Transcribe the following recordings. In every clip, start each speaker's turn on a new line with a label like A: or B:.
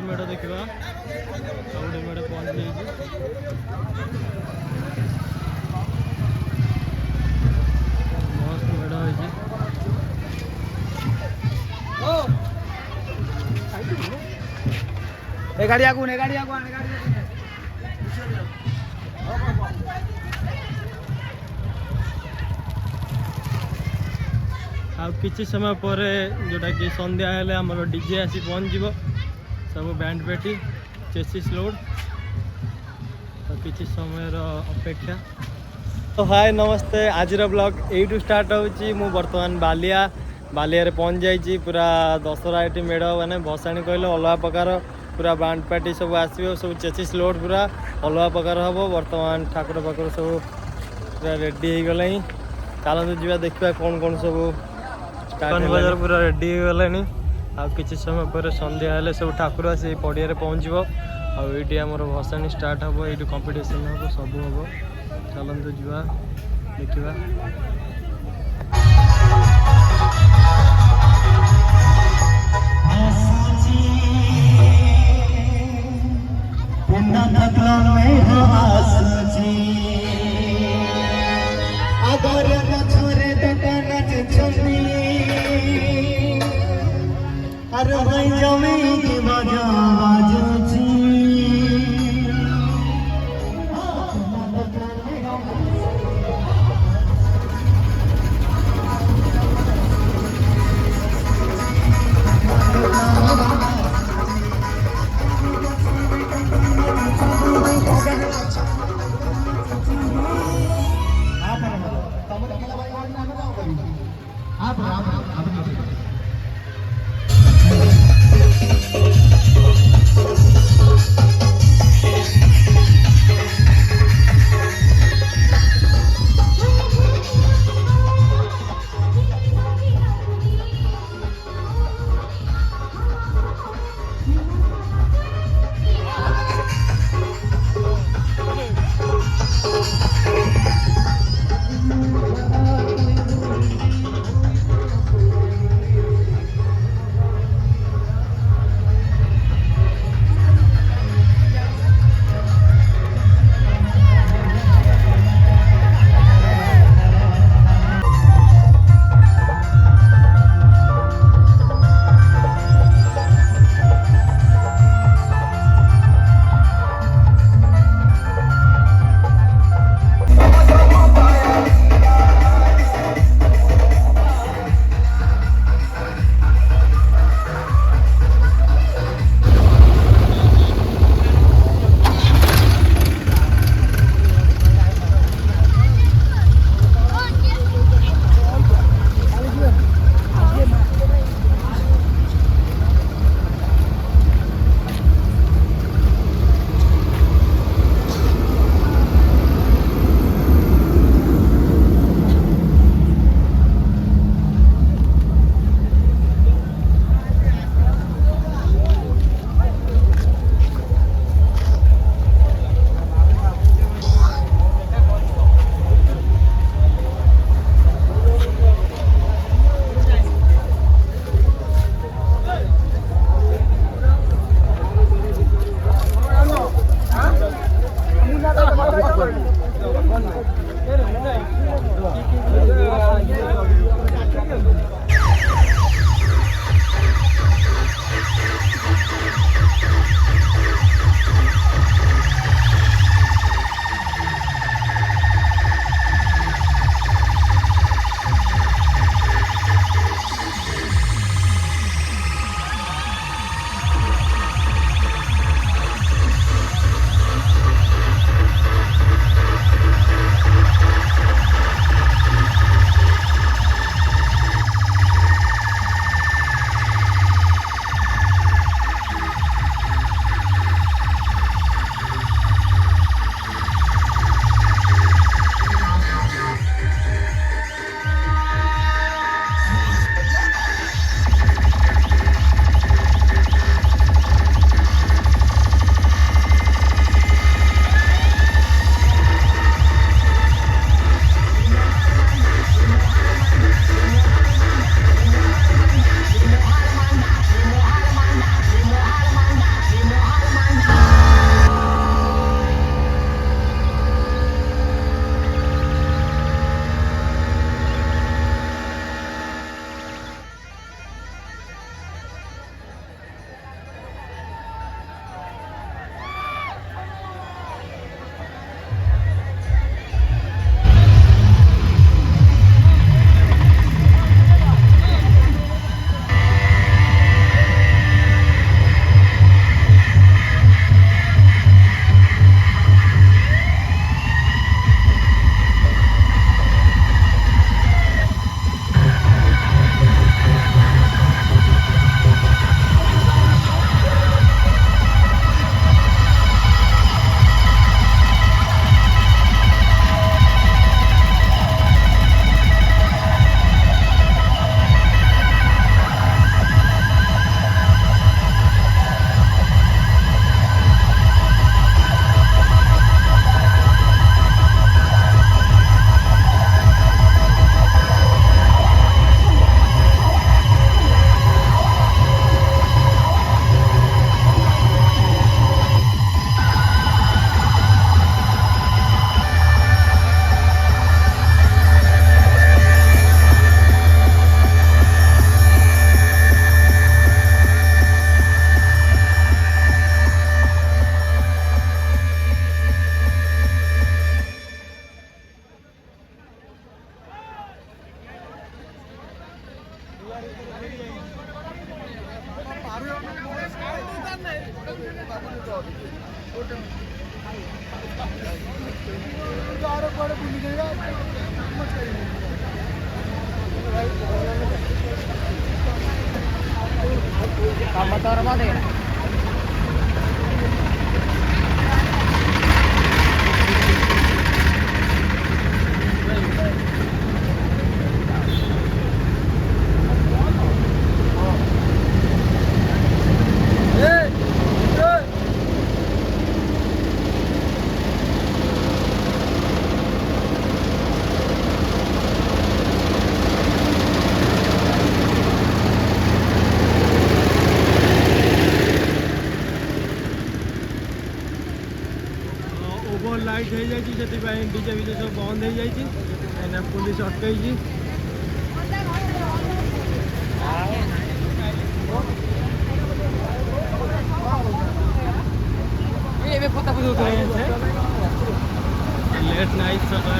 A: मेढ़ देखा आउटे मेढ़ पहुँची मस्त मेढ़ हो गाड़ी आगु किसी समय पर जोटा कि संध्या हेले आमर डीजे आसी पहुँच सब बैंड पेटी चेसिस लोड तो किसी समय अपेक्षा। तो हाय नमस्ते आज ब्लॉग यू स्टार्ट हो बर्तमान बालिया रे पहुँच जाइए पूरा दशहरा ये मेढ़ मैंने भसाणी कहले अलग प्रकार पूरा बैंड पार्टी सब आसो सब चेसिस लोड पूरा अलग प्रकार हम बर्तमान ठाकुर पाखर सब पूरा रेडी हो गला चलते जा देखा कौन कौन सब बाजार पूरा रेडी हो गला आ किसी समय पर संध्या हेले सब ठाकुर आसी पड़िया पहुँचब आईटी आम भसाणी स्टार्ट हम ये कंपिटिशन हम सब हम चलते जा देखा अरे भाई जमी की बाजा बाजूची ओभर लाइट हो जाए से डीजे विजे सब बंद हो जाए पुलिस अटकई लेट नाइट सकाळ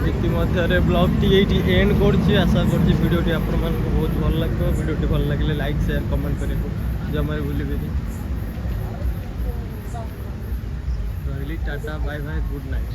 A: इतिमध्य ब्लॉग टी ये एंड कर आशा कर भिडियोटी आपण बहुत भल लगे भिडियोटी भल लगे लाइक शेयर कमेंट करें जमार भूलिए रही tata bye bye good night.